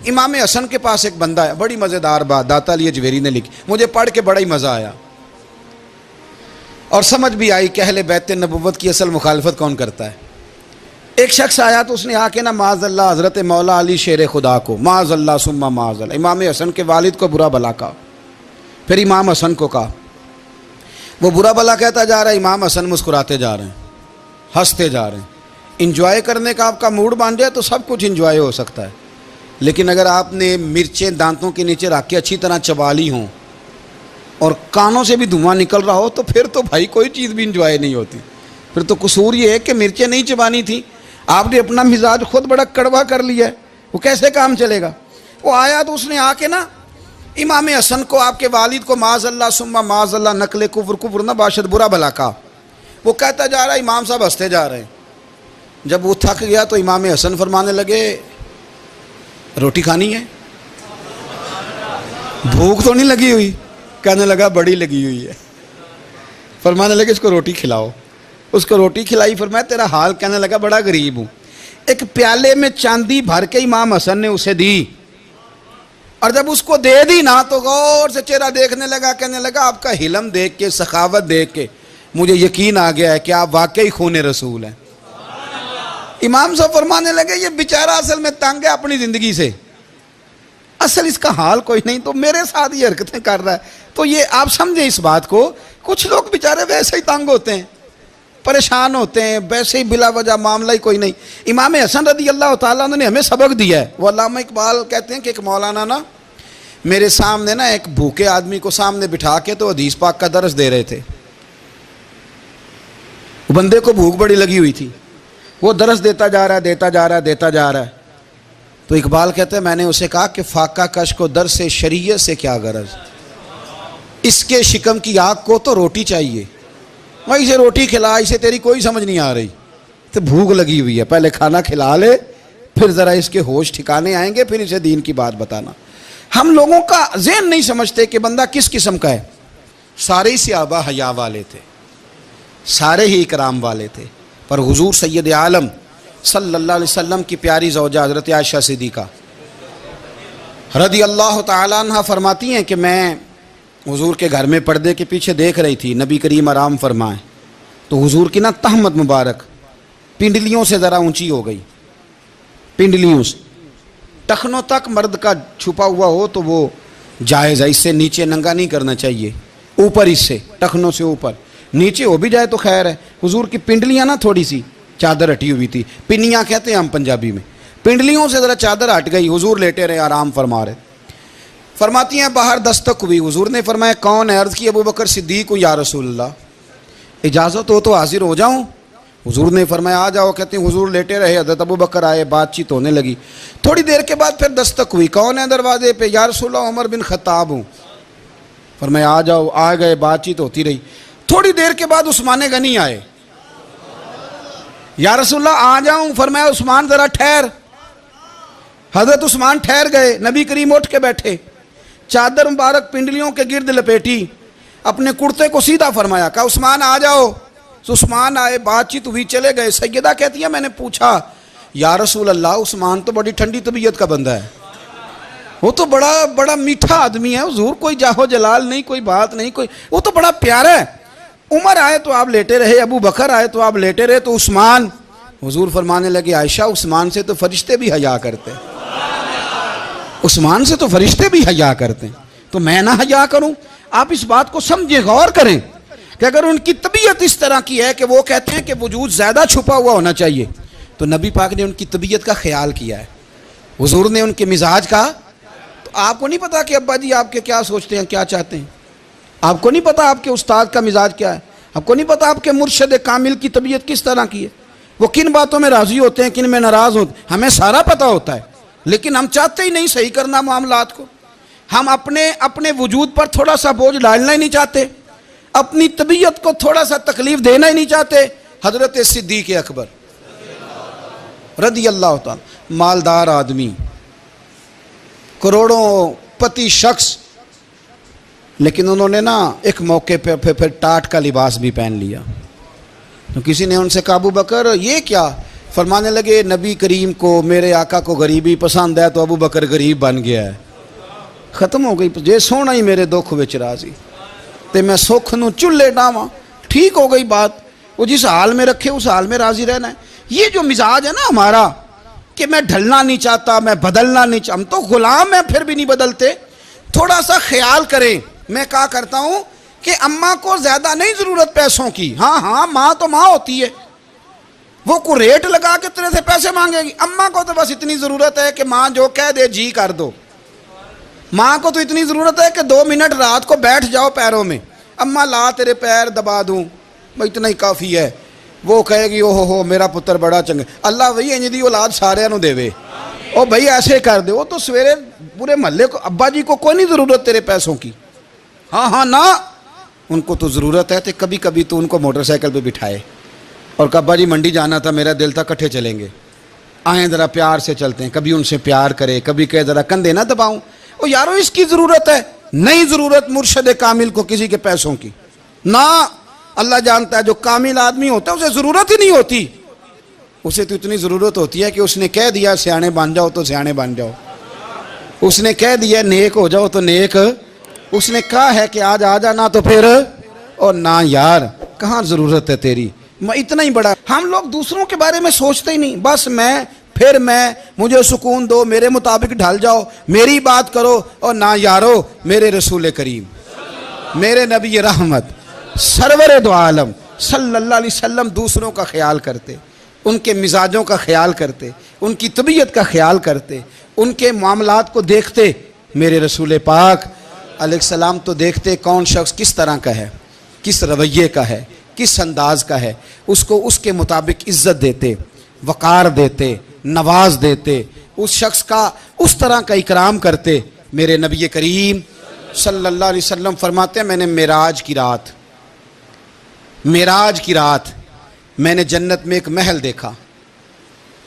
امام حسن کے پاس ایک بندہ ہے، بڑی مزیدار بات داتا علی اجویری نے لکھی، مجھے پڑھ کے بڑا ہی مزہ آیا اور سمجھ بھی آئی کہ اہل بیت نبوت کی اصل مخالفت کون کرتا ہے۔ ایک شخص آیا تو اس نے آ کے نا معاذ اللہ حضرت مولا علی شیر خدا کو، معاذ اللہ ثم معاذ اللہ، امام حسن کے والد کو برا بلا کہا، پھر امام حسن کو کہا، وہ برا بلا کہتا جا رہا ہے، امام حسن مسکراتے جا رہے ہیں، ہنستے جا رہے ہیں۔ انجوائے کرنے کا آپ کا موڈ بن جائے تو سب کچھ انجوائے ہو سکتا ہے، لیکن اگر آپ نے مرچیں دانتوں کے نیچے رکھ کے اچھی طرح چبا لی ہوں اور کانوں سے بھی دھواں نکل رہا ہو تو پھر تو بھائی کوئی چیز بھی انجوائے نہیں ہوتی۔ پھر تو قصور یہ ہے کہ مرچیں نہیں چبانی تھی، آپ نے اپنا مزاج خود بڑا کڑوا کر لیا ہے، وہ کیسے کام چلے گا۔ وہ آیا تو اس نے آ کے نا امام حسن کو، آپ کے والد کو معاذ اللہ ثم معاذ اللہ نقل کفر نہ باشد برا بلا کہا۔ وہ کہتا جا رہا ہے، امام صاحب ہنستے جا رہے ہیں۔ جب وہ تھک گیا تو امام حسن فرمانے لگے روٹی کھانی ہے؟ بھوک تو نہیں لگی ہوئی؟ کہنے لگا بڑی لگی ہوئی ہے۔ فرمانے لگے اس کو روٹی کھلاؤ۔ اس کو روٹی کھلائی، فرمایا تیرا حال؟ کہنے لگا بڑا غریب ہوں۔ ایک پیالے میں چاندی بھر کے امام حسن نے اسے دی، اور جب اس کو دے دی نا تو غور سے چہرہ دیکھنے لگا، کہنے لگا آپ کا حلم دیکھ کے، سخاوت دیکھ کے مجھے یقین آ گیا ہے کہ آپ واقعی خون رسول ہیں۔ امام صاحب فرمانے لگے یہ بیچارہ اصل میں تنگ ہے اپنی زندگی سے، اصل اس کا حال کوئی نہیں، تو میرے ساتھ یہ حرکتیں کر رہا ہے۔ تو یہ آپ سمجھیں اس بات کو، کچھ لوگ بیچارے ویسے ہی تنگ ہوتے ہیں، پریشان ہوتے ہیں، ویسے ہی بلا وجہ معاملہ ہی کوئی نہیں۔ امام حسن رضی اللہ تعالیٰ عنہ نے ہمیں سبق دیا ہے۔ وہ علامہ اقبال کہتے ہیں کہ ایک مولانا نا میرے سامنے نا ایک بھوکے آدمی کو سامنے بٹھا کے تو حدیث پاک کا درس دے رہے تھے۔ بندے کو بھوک بڑی لگی ہوئی تھی، وہ درس دیتا جا رہا ہے۔ تو اقبال کہتے ہیں میں نے اسے کہا کہ فاقہ کش کو درس شریعت سے کیا غرض، اس کے شکم کی آگ کو تو روٹی چاہیے، وہیں سے روٹی کھلا، اسے تیری کوئی سمجھ نہیں آ رہی، تو بھوک لگی ہوئی ہے، پہلے کھانا کھلا لے، پھر ذرا اس کے ہوش ٹھکانے آئیں گے، پھر اسے دین کی بات بتانا۔ ہم لوگوں کا ذہن نہیں سمجھتے کہ بندہ کس قسم کا ہے۔ سارے ہی صحابہ حیا والے تھے، سارے ہی اکرام والے تھے، پر حضور سید عالم صلی اللہ علیہ وسلم کی پیاری زوجہ حضرت عائشہ صدیقہ رضی اللہ تعالیٰ عنہ فرماتی ہیں کہ میں حضور کے گھر میں پردے کے پیچھے دیکھ رہی تھی، نبی کریم آرام فرمائیں تو حضور کی نا تہمت مبارک پنڈلیوں سے ذرا اونچی ہو گئی، پنڈلیوں سے ٹخنوں تک مرد کا چھپا ہوا ہو تو وہ جائز ہے، اس سے نیچے ننگا نہیں کرنا چاہیے، اوپر اس سے ٹخنوں سے اوپر، نیچے ہو بھی جائے تو خیر ہے۔ حضور کی پنڈلیاں نا تھوڑی سی چادر ہٹی ہوئی تھی، پنیاں کہتے ہیں ہم پنجابی میں، پنڈلیوں سے ذرا چادر ہٹ گئی، حضور لیٹے رہے، آرام فرما رہے۔ فرماتی ہیں باہر دستک ہوئی، حضور نے فرمایا کون ہے؟ عرض کی ابو بکر صدیق کو، یا رسول اللہ اجازت ہو تو حاضر ہو جاؤں؟ حضور نے فرمایا آ جاؤ۔ کہتے ہیں حضور لیٹے رہے، حضرت ابو بکر آئے، بات چیت ہونے لگی۔ تھوڑی دیر کے بعد پھر دستک ہوئی، کون ہے دروازے پہ؟ یا رسول اللہ عمر بن خطاب ہوں۔ فرمایا آ جاؤ، آ گئے، بات چیت ہوتی رہی۔ تھوڑی دیر کے بعد عثمان غنی آئے، یا رسول اللہ آ جاؤں؟ فرمایا عثمان ذرا ٹھہر۔ حضرت عثمان ٹھہر گئے، نبی کریم اٹھ کے بیٹھے، چادر مبارک پنڈلیوں کے گرد لپیٹی، اپنے کرتے کو سیدھا فرمایا، کہا عثمان آ جاؤ۔ تو عثمان آئے، بات چیت ہوئی، چلے گئے۔ سیدہ کہتی ہے میں نے پوچھا یا رسول اللہ عثمان تو بڑی ٹھنڈی طبیعت کا بندہ ہے، وہ تو بڑا میٹھا آدمی ہے حضور، کوئی جاہو جلال نہیں، کوئی بات نہیں، کوئی، وہ تو بڑا پیارا ہے۔ عمر آئے تو آپ لیٹے رہے، ابو بکر آئے تو آپ لیٹے رہے، تو عثمان؟ حضور فرمانے لگے عائشہ عثمان سے تو فرشتے بھی حیا کرتے ہیں، عثمان سے تو فرشتے بھی حیا کرتے ہیں، تو میں نہ حیا کروں؟ آپ اس بات کو سمجھیں، غور کریں کہ اگر ان کی طبیعت اس طرح کی ہے کہ وہ کہتے ہیں کہ وجود زیادہ چھپا ہوا ہونا چاہیے، تو نبی پاک نے ان کی طبیعت کا خیال کیا ہے، حضور نے ان کے مزاج کا۔ تو آپ کو نہیں پتا کہ ابا جی آپ کے کیا سوچتے ہیں، کیا چاہتے ہیں؟ آپ کو نہیں پتا آپ کے استاد کا مزاج کیا ہے؟ آپ کو نہیں پتا آپ کے مرشد کامل کی طبیعت کس طرح کی ہے؟ وہ کن باتوں میں راضی ہوتے ہیں، کن میں ناراض ہوتے ہیں، ہمیں سارا پتا ہوتا ہے، لیکن ہم چاہتے ہی نہیں صحیح کرنا معاملات کو۔ ہم اپنے وجود پر تھوڑا سا بوجھ ڈالنا ہی نہیں چاہتے، اپنی طبیعت کو تھوڑا سا تکلیف دینا ہی نہیں چاہتے۔ حضرت صدیق اکبر رضی اللہ تعالی، مالدار آدمی، کروڑوں پتی شخص، لیکن انہوں نے نا ایک موقع پہ پھر ٹاٹ کا لباس بھی پہن لیا۔ تو کسی نے ان سے کہا ابو بکر یہ کیا؟ فرمانے لگے نبی کریم کو میرے آقا کو غریبی پسند ہے تو ابو بکر غریب بن گیا ہے. ختم ہو گئی. جے سونا ہی میرے دکھ وچ راضی تے میں سکھ نو چلے ڈاواں. ٹھیک ہو گئی بات. وہ جس حال میں رکھے اس حال میں راضی رہنا ہے. یہ جو مزاج ہے نا ہمارا کہ میں ڈھلنا نہیں چاہتا, میں بدلنا نہیں چاہتا, ہم تو غلام ہیں پھر بھی نہیں بدلتے. تھوڑا سا خیال کریں. میں کہا کرتا ہوں کہ اماں کو زیادہ نہیں ضرورت پیسوں کی. ہاں ماں تو ماں ہوتی ہے, وہ کو ریٹ لگا کے تیرے سے پیسے مانگے گی. اماں کو تو بس اتنی ضرورت ہے کہ ماں جو کہہ دے جی کر دو. ماں کو تو اتنی ضرورت ہے کہ 2 منٹ رات کو بیٹھ جاؤ پیروں میں, اماں لا تیرے پیر دبا دوں, اتنا ہی کافی ہے. وہ کہے گی او میرا پتر بڑا چنگا. اللہ وہی انج دی اولاد سارے نو دے وے. او بھائی ایسے کر دے. وہ تو سویرے پورے محلے کو ابا جی کو کوئی نہیں ضرورت تیرے پیسوں کی. ہاں نا ان کو تو ضرورت ہے. تو کبھی کبھی تو ان کو موٹر سائیکل پہ بٹھائے اور کہ ابا جی منڈی جانا تھا, میرا دل تھا کٹھے چلیں گے, آئیں ذرا پیار سے چلتے ہیں. کبھی ان سے پیار کرے, کبھی کہے ذرا کندھے نہ دباؤں. او یارو اس کی ضرورت ہے. نہیں ضرورت مرشد کامل کو کسی کے پیسوں کی. نہ اللہ جانتا ہے جو کامل آدمی ہوتا ہے اسے ضرورت ہی نہیں ہوتی. اسے تو اتنی ضرورت ہوتی ہے کہ اس نے کہہ دیا سیانے بن جاؤ تو سیانے بن جاؤ. اس نے کہہ دیا نیک ہو جاؤ تو نیک. اس نے کہا ہے کہ آج آ جانا تو پھر. اور نہ یار کہاں ضرورت ہے تیری. میں اتنا ہی بڑا. ہم لوگ دوسروں کے بارے میں سوچتے ہی نہیں. بس میں مجھے سکون دو, میرے مطابق ڈھل جاؤ, میری بات کرو. اور نہ یارو میرے رسول کریم, میرے نبی رحمت سرور دو عالم صلی اللہ علیہ وسلم دوسروں کا خیال کرتے, ان کے مزاجوں کا خیال کرتے, ان کی طبیعت کا خیال کرتے, ان کے معاملات کو دیکھتے. میرے رسول پاک علیہ السلام تو دیکھتے کون شخص کس طرح کا ہے, کس رویے کا ہے, کس انداز کا ہے. اس کو اس کے مطابق عزت دیتے, وقار دیتے, نواز دیتے. اس شخص کا اس طرح کا اکرام کرتے. میرے نبی کریم صلی اللہ علیہ وسلم فرماتے ہیں میں نے معراج کی رات میں نے جنت میں ایک محل دیکھا.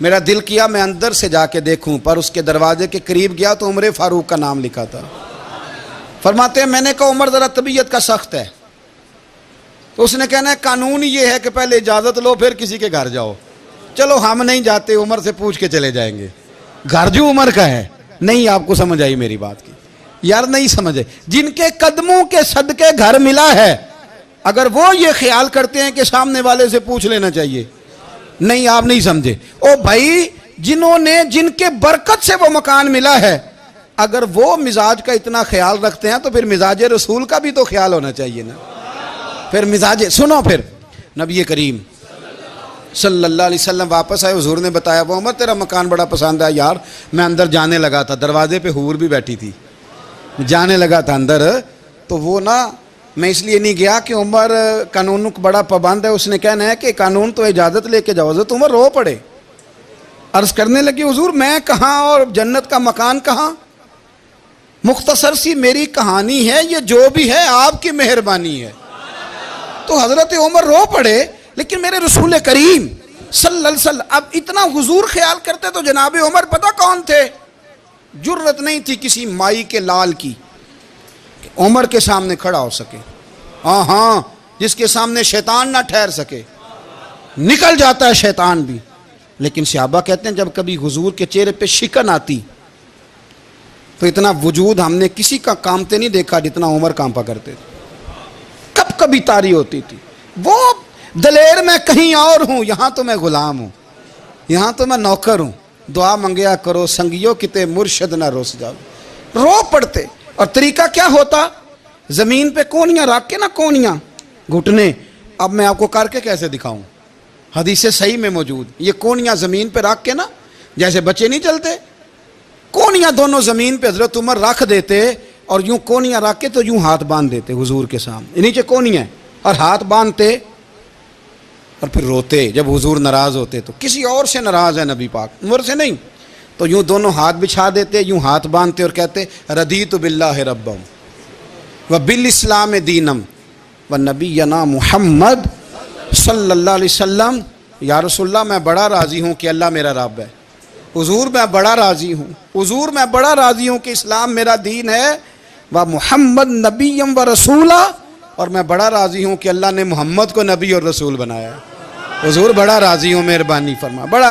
میرا دل کیا میں اندر سے جا کے دیکھوں, پر اس کے دروازے کے قریب گیا تو عمر فاروق کا نام لکھا تھا. فرماتے ہیں میں نے کہا عمر ذرا طبیعت کا سخت ہے. تو اس نے کہنا ہے قانون یہ ہے کہ پہلے اجازت لو پھر کسی کے گھر جاؤ. چلو ہم نہیں جاتے, عمر سے پوچھ کے چلے جائیں گے. گھر جو عمر کا ہے. نہیں آپ کو سمجھ آئی میری بات کی یار, نہیں سمجھے. جن کے قدموں کے صدقے گھر ملا ہے, اگر وہ یہ خیال کرتے ہیں کہ سامنے والے سے پوچھ لینا چاہیے, نہیں آپ نہیں سمجھے. او بھائی جن کے برکت سے وہ مکان ملا ہے, اگر وہ مزاج کا اتنا خیال رکھتے ہیں تو پھر مزاج رسول کا بھی تو خیال ہونا چاہیے نا. پھر مزاج سنو. پھر نبی کریم صلی اللہ علیہ وسلم واپس آئے. حضور نے بتایا وہ عمر تیرا مکان بڑا پسند ہے یار. میں اندر جانے لگا تھا, دروازے پہ حور بھی بیٹھی تھی, جانے لگا تھا اندر. تو وہ میں اس لیے نہیں گیا کہ عمر قانون کو بڑا پابند ہے. اس نے کہنا ہے کہ قانون تو اجازت لے کے جاؤ. حضرت عمر رو پڑے, عرض کرنے لگی حضور میں کہاں اور جنت کا مکان کہاں. مختصر سی میری کہانی ہے, یہ جو بھی ہے آپ کی مہربانی ہے. تو حضرت عمر رو پڑے. لیکن میرے رسول کریم صلی اللہ علیہ وسلم اب اتنا حضور خیال کرتے تو جناب عمر پتہ کون تھے. جرت نہیں تھی کسی مائی کے لال کی کہ عمر کے سامنے کھڑا ہو سکے. ہاں جس کے سامنے شیطان نہ ٹھہر سکے, نکل جاتا ہے شیطان بھی. لیکن صحابہ کہتے ہیں جب کبھی حضور کے چہرے پہ شکن آتی تو اتنا وجود ہم نے کسی کا کامتے نہیں دیکھا جتنا عمر کانپا کرتے تھے. کبھی تاری ہوتی تھی. وہ دلیر میں کہیں اور ہوں, یہاں تو میں غلام ہوں, یہاں تو میں نوکر ہوں. دعا منگیا کرو سنگیو کتے مرشد نہ روس جاؤ. رو پڑتے. اور طریقہ کیا ہوتا, زمین پہ کونیاں رکھ کے نا, کونیاں گھٹنے. اب میں آپ کو کر کے کیسے دکھاؤں, حدیث صحیح میں موجود. یہ کونیاں زمین پہ رکھ کے نا, جیسے بچے نہیں چلتے, کونیاں دونوں زمین پہ حضرت عمر رکھ دیتے اور یوں کونیاں رکھ کے تو یوں ہاتھ باندھ دیتے حضور کے سامنے, نیچے کونیاں اور ہاتھ باندھتے اور پھر روتے. جب حضور ناراض ہوتے تو کسی اور سے ناراض ہے نبی پاک, عمر سے نہیں, تو یوں دونوں ہاتھ بچھا دیتے, یوں ہاتھ باندھتے اور کہتے رضیت باللہ ربا وبالاسلام دینا ونبینا محمد صلی اللہ علیہ وسلم. یا رسول اللہ میں بڑا راضی ہوں کہ اللہ میرا رب ہے. حضور میں بڑا راضی ہوں, حضور میں بڑا راضی ہوں کہ اسلام میرا دین ہے. و محمد نبیم و رسولہ, اور میں بڑا راضی ہوں کہ اللہ نے محمد کو نبی اور رسول بنایا ہے. حضور بڑا راضی ہوں, مہربانی فرما. بڑا